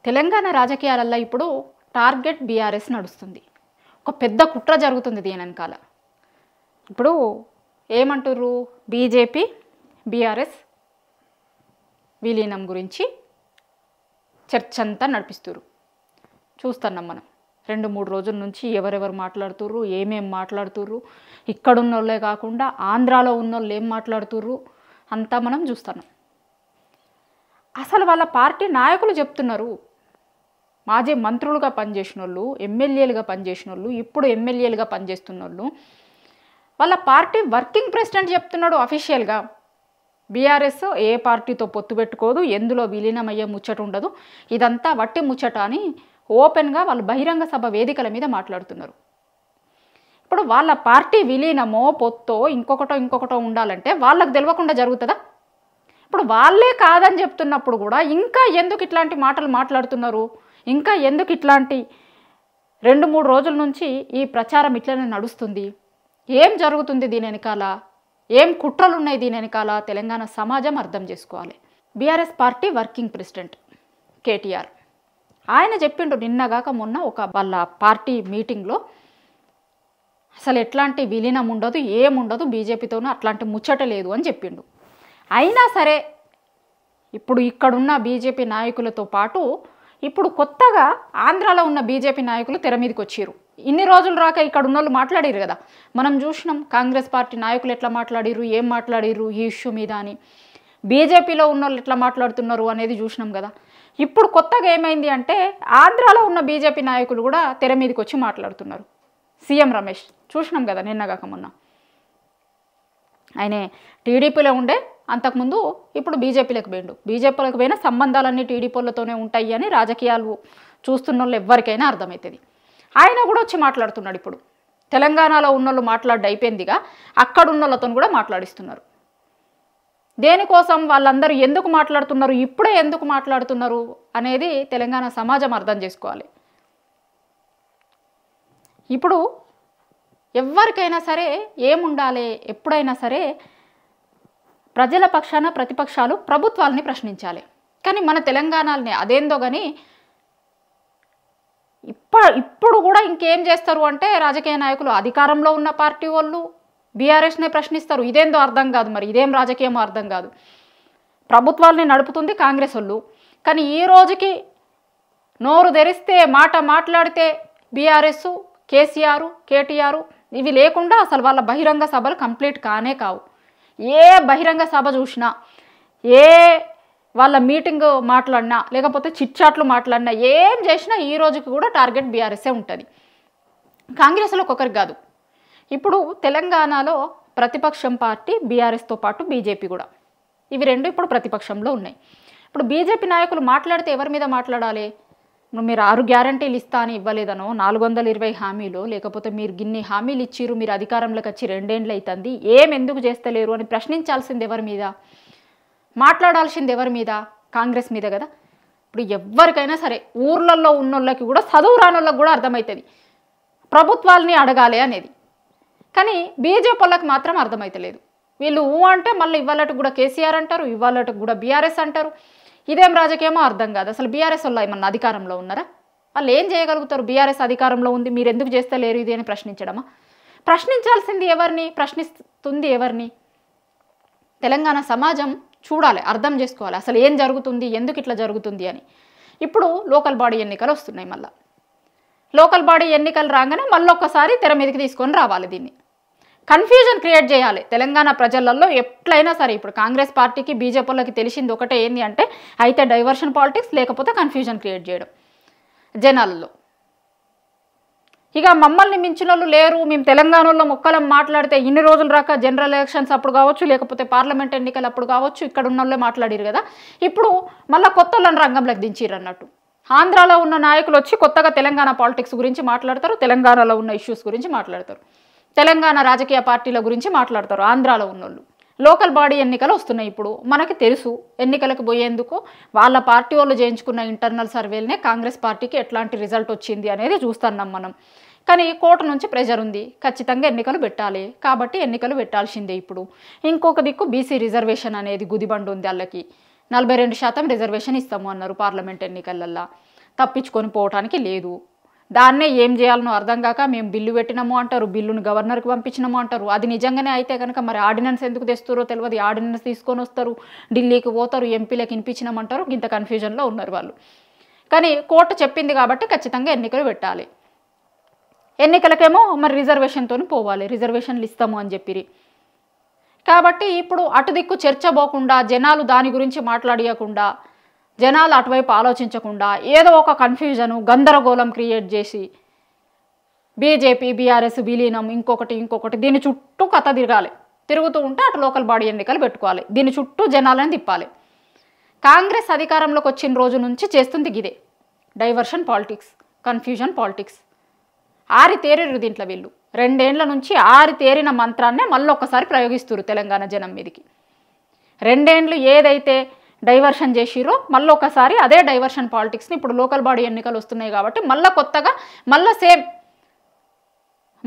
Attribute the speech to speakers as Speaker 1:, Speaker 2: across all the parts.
Speaker 1: తెలంగాణ రాజకీయాలలో ఇప్పుడు target BRS నడుస్తుంది. ఒక పెద్ద కుట్ర జరుగుతుంది దీని వెనకాల. ఇప్పుడు ఏమంటుర్రు, బీజేపీ బీఆర్ఎస్ విలీనం గురించి చర్చ అంతా నడిపిస్తున్నారు. చూస్తున్నాం మనం 2-3 రోజుల నుంచి ఎవరెవరు మాట్లాడుతుర్రు, ఏమేం మాట్లాడుతుర్రు, ఇక్కడున్న వాళ్ళే కాకుండా ఆంధ్రాలో ఉన్న వాళ్ళు ఏం మాట్లాడుతుర్రు అంతా మనం చూస్తున్నాం. అసలు వాళ్ళ పార్టీ నాయకులు చెప్తున్నారు, మాజీ మంత్రులుగా పనిచేసిన వాళ్ళు, ఎమ్మెల్యేలుగా పనిచేసిన వాళ్ళు, ఇప్పుడు ఎమ్మెల్యేలుగా పనిచేస్తున్న వాళ్ళు, వాళ్ళ పార్టీ వర్కింగ్ ప్రెసిడెంట్ చెప్తున్నాడు అఫీషియల్గా, బీఆర్ఎస్ ఏ పార్టీతో పొత్తు పెట్టుకోదు, ఎందులో విలీనమయ్యే ముచ్చట ఉండదు, ఇదంతా వట్టి ముచ్చట అని ఓపెన్గా వాళ్ళు బహిరంగ సభ వేదికల మీద మాట్లాడుతున్నారు. ఇప్పుడు వాళ్ళ పార్టీ విలీనమో పొత్తో ఇంకొకటో ఉండాలంటే వాళ్ళకు తెలియకుండా జరుగుతుందా? ఇప్పుడు వాళ్ళే కాదని చెప్తున్నప్పుడు కూడా ఇంకా ఎందుకు ఇట్లాంటి మాటలు మాట్లాడుతున్నారు? ఇంకా ఎందుకు ఇట్లాంటి 2-3 రోజుల నుంచి ఈ ప్రచారం ఇట్లనే నడుస్తుంది? ఏం జరుగుతుంది దీని వెనకాల? ఏం కుట్రలు ఉన్నాయి దీని వెనకాల? తెలంగాణ సమాజం అర్థం చేసుకోవాలి. BRS party working president KTR ఆయన చెప్పిండు నిన్నగాక మొన్న ఒక వాళ్ళ పార్టీ మీటింగ్లో, అసలు ఎట్లాంటి విలీనం ఉండదు, ఏముండదు, బీజేపీతోనూ అట్లాంటి ముచ్చట లేదు అని చెప్పిండు. అయినా సరే ఇప్పుడు ఇక్కడున్న బీజేపీ నాయకులతో పాటు ఇప్పుడు కొత్తగా ఆంధ్రాలో ఉన్న బీజేపీ నాయకులు తెర మీదకి వచ్చారు. ఇన్ని రోజులు రాక ఇక్కడ ఉన్న వాళ్ళు మాట్లాడారు కదా, మనం చూసినాం కాంగ్రెస్ పార్టీ నాయకులు ఎట్లా మాట్లాడిర్రు, ఏం మాట్లాడిర్రు ఈ ఇష్యూ మీద అని, బీజేపీలో ఉన్న వాళ్ళు ఎట్లా మాట్లాడుతున్నారు అనేది చూసినాం కదా. ఇప్పుడు కొత్తగా ఏమైంది అంటే ఆంధ్రాలో ఉన్న బీజేపీ నాయకులు కూడా తెర మీదకి వచ్చి మాట్లాడుతున్నారు. సీఎం రమేష్ చూసినాం కదా నిన్నగాక మొన్న, ఆయనే టీడీపీలో ఉండే, అంతకుముందు ఇప్పుడు బీజేపీలోకి పోయిన సంబంధాలన్నీ టీడీపీలతోనే ఉంటాయి అని రాజకీయాలు చూస్తున్న వాళ్ళు ఎవరికైనా అర్థమవుతుంది. ఆయన కూడా వచ్చి మాట్లాడుతున్నాడు. ఇప్పుడు తెలంగాణలో ఉన్నోళ్ళు మాట్లాడి అయిపోయిందిగా, అక్కడ ఉన్న వాళ్ళతో కూడా మాట్లాడిస్తున్నారు. దేనికోసం, వాళ్ళందరూ ఎందుకు మాట్లాడుతున్నారు, ఇప్పుడే ఎందుకు మాట్లాడుతున్నారు అనేది తెలంగాణ సమాజం అర్థం చేసుకోవాలి. ఇప్పుడు ఎవరికైనా సరే ఏముండాలి, ఎప్పుడైనా సరే ప్రజల పక్షాన ప్రతిపక్షాలు ప్రభుత్వాలని ప్రశ్నించాలి. కానీ మన తెలంగాణని అదేందో కానీ ఇప్పుడు కూడా ఇంకేం చేస్తారు అంటే రాజకీయ నాయకులు, అధికారంలో ఉన్న పార్టీ వాళ్ళు బీఆర్ఎస్నే ప్రశ్నిస్తారు. ఇదేందో అర్థం కాదు, మరి ఇదేం రాజకీయమో అర్థం కాదు. ప్రభుత్వాలని నడుపుతుంది కాంగ్రెస్ వాళ్ళు, కానీ ఈ రోజుకి నోరు తెరిస్తే, మాట్లాడితే బీఆర్ఎస్, కేసీఆర్, కేటీఆర్ ఇవి లేకుండా అసలు వాళ్ళ బహిరంగ సభలు కంప్లీట్ కానే కావు. ఏ బహిరంగ సభ చూసినా, ఏ వాళ్ళ మీటింగ్ మాట్లాడినా, లేకపోతే చిట్చాట్లు మాట్లాడినా, ఏం చేసినా ఈ రోజుకి కూడా టార్గెట్ బీఆర్ఎస్ఏ ఉంటుంది. కాంగ్రెస్లో ఒక్కొక్కరికి కాదు. ఇప్పుడు తెలంగాణలో ప్రతిపక్షం పార్టీ బీఆర్ఎస్తో పాటు బీజేపీ కూడా, ఇవి రెండు ఇప్పుడు ప్రతిపక్షంలో ఉన్నాయి. ఇప్పుడు బీజేపీ నాయకులు మాట్లాడితే ఎవరి మీద మాట్లాడాలి? మీరు 6 గ్యారంటీలు ఇస్తా అని ఇవ్వలేదనో, 420 హామీలు, లేకపోతే మీరు గిన్ని హామీలు ఇచ్చిర్రు, మీరు అధికారంలోకి వచ్చి 2 ఏళ్ళు అవుతుంది, ఎందుకు చేస్తలేరు అని ప్రశ్నించాల్సింది ఎవరి మీద? మాట్లాడాల్సింది ఎవరి మీద? కాంగ్రెస్ మీద కదా. ఇప్పుడు ఎవరికైనా సరే ఊర్లలో ఉన్నోళ్ళకి కూడా, చదువు రానోళ్ళకి కూడా అర్థమవుతుంది ప్రభుత్వాలని అడగాలి అనేది. కానీ బీజేపీ వాళ్ళకి మాత్రం అర్థమవుతలేదు. వీళ్ళు అంటే మళ్ళీ ఇవాళకి కూడా కేసీఆర్ అంటారు, ఇవాళకి కూడా బీఆర్ఎస్ అంటారు. ఇదేం రాజకీయమో అర్థం కాదు. అసలు బీఆర్ఎస్ వాళ్ళు ఏమన్నా అధికారంలో ఉన్నారా? వాళ్ళు ఏం చేయగలుగుతారు? బీఆర్ఎస్ అధికారంలో ఉంది, మీరు ఎందుకు చేస్తలేరు ఇది అని ప్రశ్నించడమా? ప్రశ్నించాల్సింది ఎవరిని? ప్రశ్నిస్తుంది ఎవరిని? తెలంగాణ సమాజం చూడాలి, అర్థం చేసుకోవాలి అసలు ఏం జరుగుతుంది, ఎందుకు ఇట్లా జరుగుతుంది అని. ఇప్పుడు లోకల్ బాడీ ఎన్నికలు వస్తున్నాయి. మళ్ళీ లోకల్ బాడీ ఎన్నికలు రాగానే మళ్ళీ ఒక్కసారి తెర మీదకి తీసుకొని రావాలి, దీన్ని కన్ఫ్యూజన్ క్రియేట్ చేయాలి తెలంగాణ ప్రజలలో ఎట్లయినా సరే. ఇప్పుడు కాంగ్రెస్ పార్టీకి బీజేపీలకి తెలిసింది ఒకటే, ఏంది అంటే అయితే డైవర్షన్ పాలిటిక్స్, లేకపోతే కన్ఫ్యూజన్ క్రియేట్ చేయడం జనాలలో. ఇక మమ్మల్ని మించిన వాళ్ళు లేరు, మేము తెలంగాణలో మొక్కలం మాట్లాడితే ఇన్ని రోజులు రాక జనరల్ ఎలక్షన్స్ అప్పుడు కావచ్చు, లేకపోతే పార్లమెంట్ ఎన్నికలు అప్పుడు కావచ్చు, ఇక్కడ ఉన్న వాళ్ళే మాట్లాడారు కదా. ఇప్పుడు మళ్ళీ కొత్త వాళ్ళని రంగంలోకి దించిర్రు అన్నట్టు. ఆంధ్రాలో ఉన్న నాయకులు వచ్చి కొత్తగా తెలంగాణ పాలిటిక్స్ గురించి మాట్లాడతారు, తెలంగాణలో ఉన్న ఇష్యూస్ గురించి మాట్లాడతారు, తెలంగాణ రాజకీయ పార్టీల గురించి మాట్లాడతారు ఆంధ్రాలో ఉన్నోళ్ళు. లోకల్ బాడీ ఎన్నికలు వస్తున్నాయి. ఇప్పుడు మనకి తెలుసు ఎన్నికలకు పోయేందుకు వాళ్ళ పార్టీ వాళ్ళు చేయించుకున్న ఇంటర్నల్ సర్వేలనే కాంగ్రెస్ పార్టీకి ఎట్లాంటి రిజల్ట్ వచ్చింది అనేది చూస్తున్నాం మనం. కానీ కోర్టు నుంచి ప్రెజర్ ఉంది, ఖచ్చితంగా ఎన్నికలు పెట్టాలి కాబట్టి ఎన్నికలు పెట్టాల్సిందే. ఇప్పుడు ఇంకొక దిక్కు బీసీ రిజర్వేషన్ అనేది గుదిబండు ఉంది వాళ్ళకి. 42% రిజర్వేషన్ ఇస్తాము అన్నారు పార్లమెంట్ ఎన్నికలల్లో. తప్పించుకొని పోవటానికి లేదు. దాన్నే ఏం చేయాలనో అర్థం కాక మేము బిల్లు పెట్టినాము అంటారు, బిల్లును గవర్నర్కి పంపించినాము అంటారు. అది నిజంగానే అయితే కనుక మరి ఆర్డినెన్స్ ఎందుకు తెస్తారో తెలియదు. ఆర్డినెన్స్ తీసుకొని వస్తారు, ఢిల్లీకి పోతారు, ఎంపీలకు వినిపించినామంటారు. ఇంత కన్ఫ్యూజన్లో ఉన్నారు వాళ్ళు. కానీ కోర్టు చెప్పింది కాబట్టి ఖచ్చితంగా ఎన్నికలు పెట్టాలి. ఎన్నికలకేమో మరి రిజర్వేషన్తో పోవాలి, రిజర్వేషన్లు ఇస్తాము అని చెప్పిరి. కాబట్టి ఇప్పుడు అటు దిక్కు చర్చ పోకుండా, జనాలు దాని గురించి మాట్లాడియకుండా, జనాలు అటువైపు ఆలోచించకుండా ఏదో ఒక కన్ఫ్యూజను గందరగోళం క్రియేట్ చేసి బీజేపీ బీఆర్ఎస్ విలీనం ఇంకొకటి దీని చుట్టూ కథ తిరుగుతూ ఉంటే అటు లోకల్ బాడీ ఎన్నికలు పెట్టుకోవాలి, దీని చుట్టూ జనాలను తిప్పాలి. కాంగ్రెస్ అధికారంలోకి వచ్చిన రోజు నుంచి చేస్తుంది గిదే, డైవర్షన్ పాలిటిక్స్, కన్ఫ్యూజన్ పాలిటిక్స్. ఆరితేరిరు దీంట్లో వీళ్ళు. 2 ఏళ్ల నుంచి ఆరితేరిన మంత్రాన్నే మళ్ళొక్కసారి ప్రయోగిస్తున్నారు తెలంగాణ జనం మీదకి. 2 ఏళ్ళు ఏదైతే డైవర్షన్ చేసిరో మళ్ళొకసారి అదే డైవర్షన్ పాలిటిక్స్ని ఇప్పుడు లోకల్ బాడీ ఎన్నికలు వస్తున్నాయి కాబట్టి మళ్ళీ కొత్తగా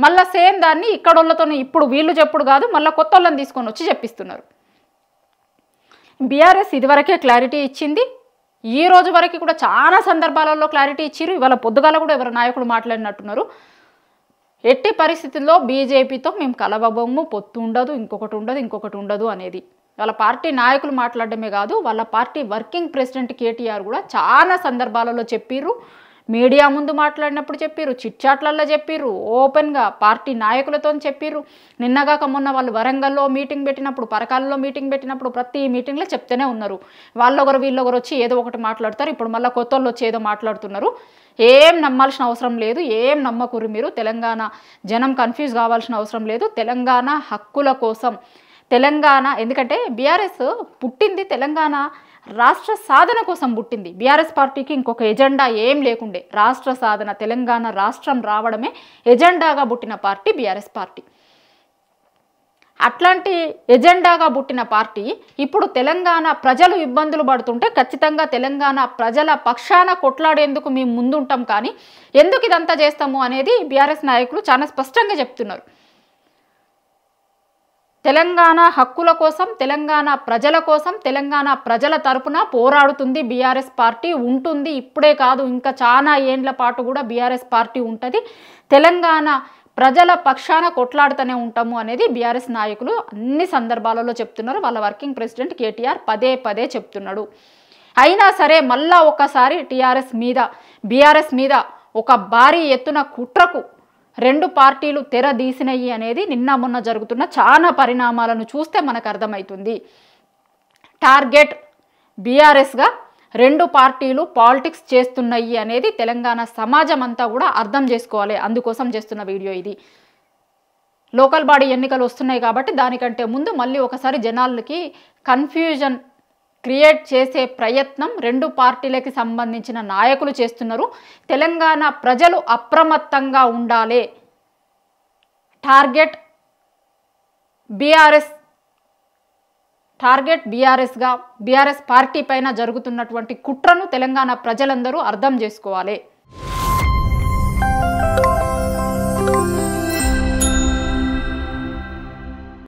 Speaker 1: మళ్ళీ సేమ్ దాన్ని ఇక్కడోళ్ళతో ఇప్పుడు వీళ్ళు చెప్పుడు కాదు, మళ్ళీ కొత్త వాళ్ళని తీసుకొని వచ్చి చెప్పిస్తున్నారు. బీఆర్ఎస్ ఇదివరకే క్లారిటీ ఇచ్చింది, ఈ రోజు వరకు కూడా చాలా సందర్భాలలో క్లారిటీ ఇచ్చిరు. ఇవాళ పొద్దుగాల కూడా ఎవరు నాయకుడు మాట్లాడినట్టున్నారు, ఎట్టి పరిస్థితుల్లో బీజేపీతో మేము కలవబొమ్ము, పొత్తు ఉండదు, ఇంకొకటి ఉండదు అనేది వాళ్ళ పార్టీ నాయకులు మాట్లాడడమే కాదు, వాళ్ళ పార్టీ వర్కింగ్ ప్రెసిడెంట్ కేటీఆర్ కూడా చాలా సందర్భాలలో చెప్పిర్రు. మీడియా ముందు మాట్లాడినప్పుడు చెప్పిర్రు, చిట్చాట్లలో చెప్పిర్రు, ఓపెన్గా పార్టీ నాయకులతో చెప్పిర్రు. నిన్నగాక మొన్న వాళ్ళు వరంగల్లో మీటింగ్ పెట్టినప్పుడు, పరకాలలో మీటింగ్ పెట్టినప్పుడు ప్రతి మీటింగ్లో చెప్తూనే ఉన్నారు. వాళ్ళొకరు వీళ్ళొకరు వచ్చి ఏదో ఒకటి మాట్లాడతారు. ఇప్పుడు మళ్ళీ కొత్త వాళ్ళు వచ్చి ఏదో మాట్లాడుతున్నారు. ఏం నమ్మాల్సిన అవసరం లేదు, ఏం నమ్మకూరు మీరు. తెలంగాణ జనం కన్ఫ్యూజ్ కావాల్సిన అవసరం లేదు. తెలంగాణ హక్కుల కోసం, తెలంగాణ ఎందుకంటే బీఆర్ఎస్ పుట్టింది తెలంగాణ రాష్ట్ర సాధన కోసం పుట్టింది. బీఆర్ఎస్ పార్టీకి ఇంకొక ఎజెండా ఏం లేకుండే, రాష్ట్ర సాధన, తెలంగాణ రాష్ట్రం రావడమే ఎజెండాగా పుట్టిన పార్టీ బీఆర్ఎస్ పార్టీ. అట్లాంటి ఎజెండాగా పుట్టిన పార్టీ ఇప్పుడు తెలంగాణ ప్రజలు ఇబ్బందులు పడుతుంటే ఖచ్చితంగా తెలంగాణ ప్రజల పక్షాన కొట్లాడేందుకు మేము ముందుంటాం. కానీ ఎందుకు ఇదంతా చేస్తాము అనేది బీఆర్ఎస్ నాయకులు చాలా స్పష్టంగా చెప్తున్నారు. తెలంగాణ హక్కుల కోసం, తెలంగాణ ప్రజల కోసం, తెలంగాణ ప్రజల తరపున పోరాడుతుంది బీఆర్ఎస్ పార్టీ, ఉంటుంది. ఇప్పుడే కాదు, ఇంకా చాలా ఏండ్ల పాటు కూడా బీఆర్ఎస్ పార్టీ ఉంటుంది. తెలంగాణ ప్రజల పక్షాన కొట్లాడుతూనే ఉంటాము అనేది బీఆర్ఎస్ నాయకులు అన్ని సందర్భాలలో చెప్తున్నారు. వాళ్ళ వర్కింగ్ ప్రెసిడెంట్ కేటీఆర్ పదే చెప్తున్నాడు. అయినా సరే మళ్ళా ఒకసారి బీఆర్ఎస్ మీద ఒక భారీ ఎత్తున కుట్రకు 2 పార్టీలు తెరదీసినయి అనేది నిన్న మొన్న జరుగుతున్న చాలా పరిణామాలను చూస్తే మనకు అర్థమవుతుంది. టార్గెట్ బీఆర్ఎస్గా 2 పార్టీలు పాలిటిక్స్ చేస్తున్నాయి అనేది తెలంగాణ సమాజం అంతా కూడా అర్థం చేసుకోవాలి. అందుకోసం చేస్తున్న వీడియో ఇది. లోకల్ బాడీ ఎన్నికలు వస్తున్నాయి కాబట్టి దానికంటే ముందు మళ్ళీ ఒకసారి జనాలకి కన్ఫ్యూజన్ క్రియేట్ చేసే ప్రయత్నం 2 పార్టీలకి సంబంధించిన నాయకులు చేస్తున్నారు. తెలంగాణ ప్రజలు అప్రమత్తంగా ఉండాలి. టార్గెట్ బీఆర్ఎస్గా బీఆర్ఎస్ పార్టీ పైన జరుగుతున్నటువంటి కుట్రను తెలంగాణ ప్రజలందరూ అర్థం చేసుకోవాలి.